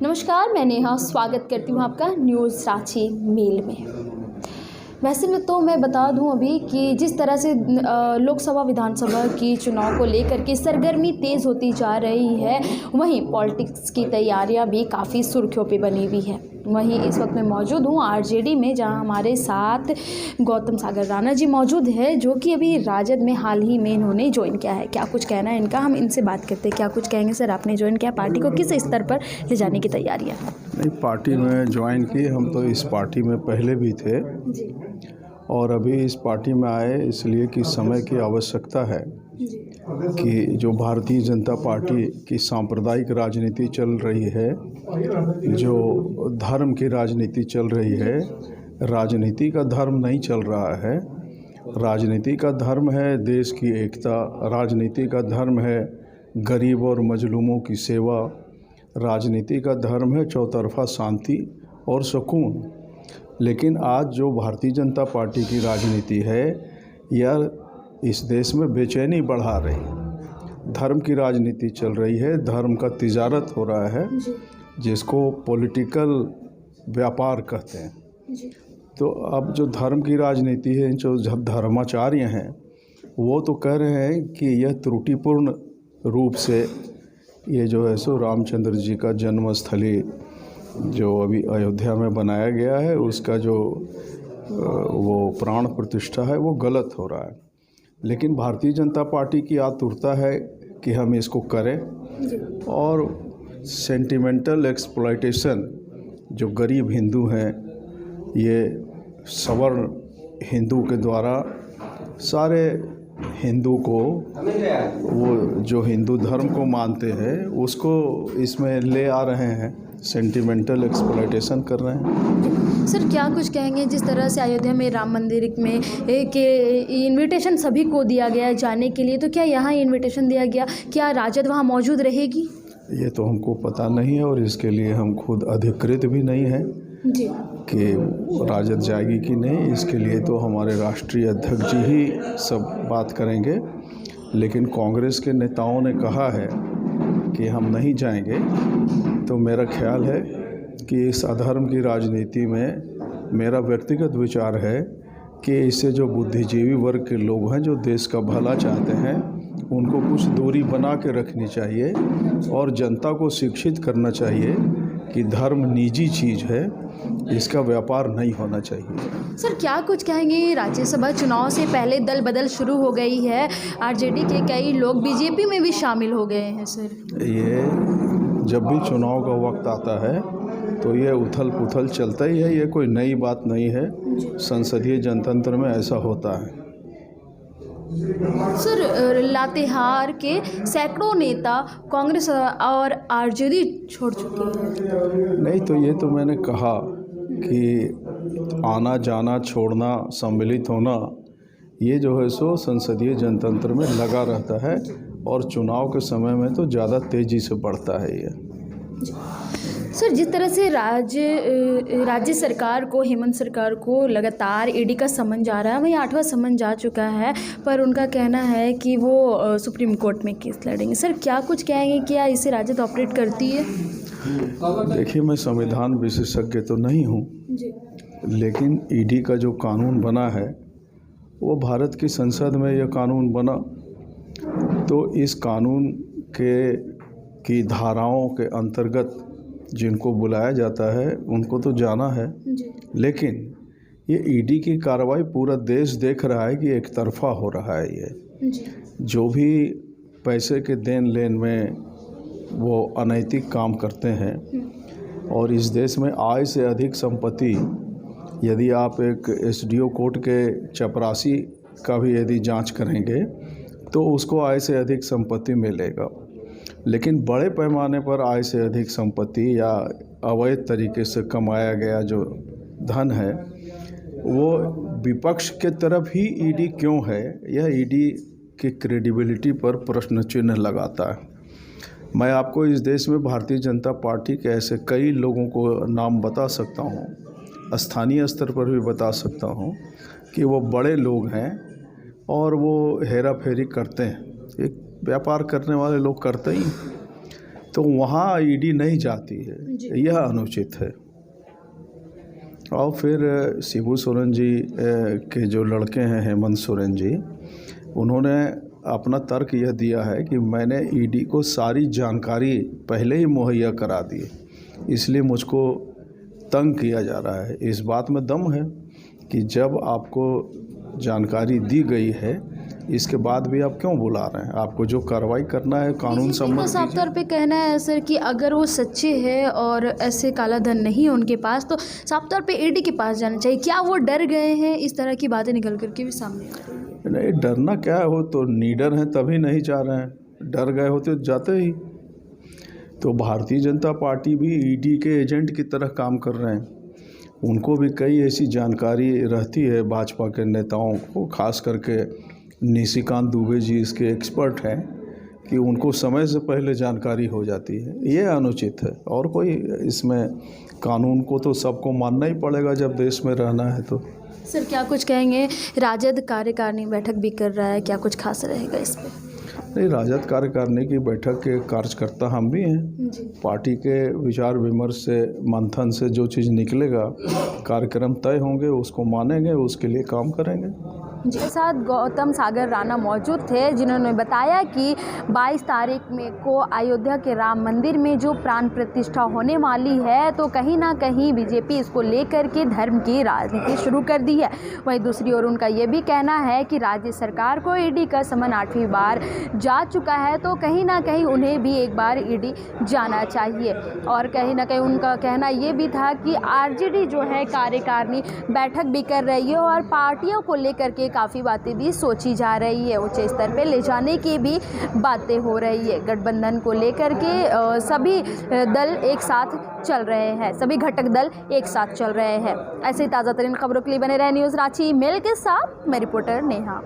नमस्कार, मैं नेहा स्वागत करती हूँ आपका न्यूज़ रांची मेल में। वैसे में तो मैं बता दूं अभी कि जिस तरह से लोकसभा विधानसभा की चुनाव को लेकर के सरगर्मी तेज़ होती जा रही है, वहीं पॉलिटिक्स की तैयारियां भी काफ़ी सुर्खियों पे बनी हुई है। वहीं इस वक्त मैं मौजूद हूं आरजेडी में, जहां हमारे साथ गौतम सागर राणा जी मौजूद है, जो कि अभी राजद में हाल ही में इन्होंने ज्वाइन किया है। क्या कुछ कहना है इनका, हम इनसे बात करते हैं। क्या कुछ कहेंगे सर, आपने ज्वाइन किया पार्टी को, किस स्तर पर ले जाने की तैयारियाँ? नहीं, पार्टी में ज्वाइन की। हम तो इस पार्टी में पहले भी थे और अभी इस पार्टी में आए इसलिए कि समय की आवश्यकता है कि जो भारतीय जनता पार्टी की सांप्रदायिक राजनीति चल रही है, जो धर्म की राजनीति चल रही है, राजनीति का धर्म नहीं चल रहा है। राजनीति का धर्म है देश की एकता, राजनीति का धर्म है गरीब और मजलूमों की सेवा, राजनीति का धर्म है चौतरफा शांति और सुकून। लेकिन आज जो भारतीय जनता पार्टी की राजनीति है, यह इस देश में बेचैनी बढ़ा रही। धर्म की राजनीति चल रही है, धर्म का तिजारत हो रहा है, जिसको पॉलिटिकल व्यापार कहते हैं। तो अब जो धर्म की राजनीति है, जो धर्माचार्य हैं, वो तो कह रहे हैं कि यह त्रुटिपूर्ण रूप से ये जो है सो रामचंद्र जी का जन्मस्थली जो अभी अयोध्या में बनाया गया है, उसका जो वो प्राण प्रतिष्ठा है, वो गलत हो रहा है। लेकिन भारतीय जनता पार्टी की आतुरता है कि हम इसको करें, और सेंटिमेंटल एक्सप्लॉयटेशन जो गरीब हिंदू हैं, ये सवर्ण हिंदू के द्वारा सारे हिंदू को, वो जो हिंदू धर्म को मानते हैं, उसको इसमें ले आ रहे हैं, सेंटिमेंटल एक्सप्लॉयटेशन कर रहे हैं। सर, क्या कुछ कहेंगे जिस तरह से अयोध्या में राम मंदिर में के इनविटेशन सभी को दिया गया है जाने के लिए, तो क्या यहाँ इनविटेशन दिया गया, क्या राजद वहाँ मौजूद रहेगी? ये तो हमको पता नहीं है और इसके लिए हम खुद अधिकृत भी नहीं हैं जी कि राजद जाएगी कि नहीं। इसके लिए तो हमारे राष्ट्रीय अध्यक्ष जी ही सब बात करेंगे। लेकिन कांग्रेस के नेताओं ने कहा है कि हम नहीं जाएंगे, तो मेरा ख्याल है कि इस अधर्म की राजनीति में मेरा व्यक्तिगत विचार है कि इससे जो बुद्धिजीवी वर्ग के लोग हैं, जो देश का भला चाहते हैं, उनको कुछ दूरी बना के रखनी चाहिए और जनता को शिक्षित करना चाहिए कि धर्म निजी चीज़ है, इसका व्यापार नहीं होना चाहिए। सर, क्या कुछ कहेंगे, राज्यसभा चुनाव से पहले दल बदल शुरू हो गई है, आरजेडी के कई लोग बीजेपी में भी शामिल हो गए हैं सर। ये जब भी चुनाव का वक्त आता है तो ये उथल पुथल चलता ही है, ये कोई नई बात नहीं है। संसदीय जनतंत्र में ऐसा होता है। सर, लातेहार के सैकड़ों नेता कांग्रेस और आरजेडी छोड़ चुके हैं। नहीं, तो ये तो मैंने कहा कि आना जाना, छोड़ना, सम्मिलित होना, ये जो है सो संसदीय जनतंत्र में लगा रहता है और चुनाव के समय में तो ज़्यादा तेज़ी से बढ़ता है ये। सर, जिस तरह से राज्य सरकार को, हेमंत सरकार को लगातार ईडी का समन जा रहा है, वहीं 8वां समन जा चुका है, पर उनका कहना है कि वो सुप्रीम कोर्ट में केस लड़ेंगे। सर, क्या कुछ कहेंगे, क्या इसे राजद ऑपरेट करती है? देखिए, मैं संविधान विशेषज्ञ तो नहीं हूँ, लेकिन ईडी का जो कानून बना है, वो भारत की संसद में यह कानून बना, तो इस कानून की धाराओं के अंतर्गत जिनको बुलाया जाता है उनको तो जाना है। लेकिन ये ईडी की कार्रवाई पूरा देश देख रहा है कि एक तरफा हो रहा है। ये जो भी पैसे के देन लेन में वो अनैतिक काम करते हैं, और इस देश में आय से अधिक संपत्ति, यदि आप एक एसडीओ कोर्ट के चपरासी का भी यदि जांच करेंगे तो उसको आय से अधिक संपत्ति मिलेगा। लेकिन बड़े पैमाने पर आय से अधिक संपत्ति या अवैध तरीके से कमाया गया जो धन है, वो विपक्ष के तरफ ही ईडी क्यों है, यह ईडी की क्रेडिबिलिटी पर प्रश्न चिन्ह लगाता है। मैं आपको इस देश में भारतीय जनता पार्टी के ऐसे कई लोगों को नाम बता सकता हूँ, स्थानीय स्तर पर भी बता सकता हूँ कि वो बड़े लोग हैं और वो हेरा फेरी करते हैं, एक व्यापार करने वाले लोग करते ही। तो वहाँ ईडी नहीं जाती है, यह अनुचित है। और फिर शिबू सोरेन जी के जो लड़के हैं हेमंत सोरेन जी, उन्होंने अपना तर्क यह दिया है कि मैंने ईडी को सारी जानकारी पहले ही मुहैया करा दी, इसलिए मुझको तंग किया जा रहा है। इस बात में दम है कि जब आपको जानकारी दी गई है, इसके बाद भी आप क्यों बुला रहे हैं? आपको जो कार्रवाई करना है कानून सम्मत साफ तौर पे कहना है सर कि अगर वो सच्चे हैं और ऐसे काला धन नहीं है उनके पास, तो साफ तौर पे ईडी के पास जाना चाहिए। क्या वो डर गए हैं? इस तरह की बातें निकल करके भी सामने आ रही हैं। नहीं, डरना क्या हो, तो नीडर हैं तभी नहीं जा रहे हैं। डर गए होते तो जाते ही। तो भारतीय जनता पार्टी भी ईडी के एजेंट की तरह काम कर रहे हैं। उनको भी कई ऐसी जानकारी रहती है भाजपा के नेताओं को, खास करके निशिकांत दुबे जी इसके एक्सपर्ट हैं, कि उनको समय से पहले जानकारी हो जाती है। ये अनुचित है। और कोई इसमें कानून को तो सबको मानना ही पड़ेगा जब देश में रहना है। तो सर क्या कुछ कहेंगे? राजद कार्यकारिणी बैठक भी कर रहा है, क्या कुछ खास रहेगा इस पर? नहीं, राजद कार्यकारिणी की बैठक के कार्यकर्ता हम भी हैं। पार्टी के विचार विमर्श से, मंथन से जो चीज़ निकलेगा, कार्यक्रम तय होंगे, उसको मानेंगे, उसके लिए काम करेंगे। जी, साथ गौतम सागर राणा मौजूद थे, जिन्होंने बताया कि 22 तारीख में को अयोध्या के राम मंदिर में जो प्राण प्रतिष्ठा होने वाली है, तो कहीं ना कहीं बीजेपी इसको लेकर के धर्म की राजनीति शुरू कर दी है। वहीं दूसरी ओर उनका ये भी कहना है कि राज्य सरकार को ईडी का समन 8वीं बार जा चुका है, तो कहीं ना कहीं उन्हें भी एक बार ईडी जाना चाहिए। और कहीं ना कहीं उनका कहना ये भी था कि आरजेडी जो है कार्यकारिणी बैठक भी कर रही है और पार्टियों को लेकर के काफ़ी बातें भी सोची जा रही है, उच्च स्तर पे ले जाने की भी बातें हो रही है। गठबंधन को लेकर के सभी दल एक साथ चल रहे हैं, सभी घटक दल एक साथ चल रहे हैं। ऐसे ताज़ा तरीन खबरों के लिए बने रहे न्यूज़ रांची मेल के साथ, मैं रिपोर्टर नेहा।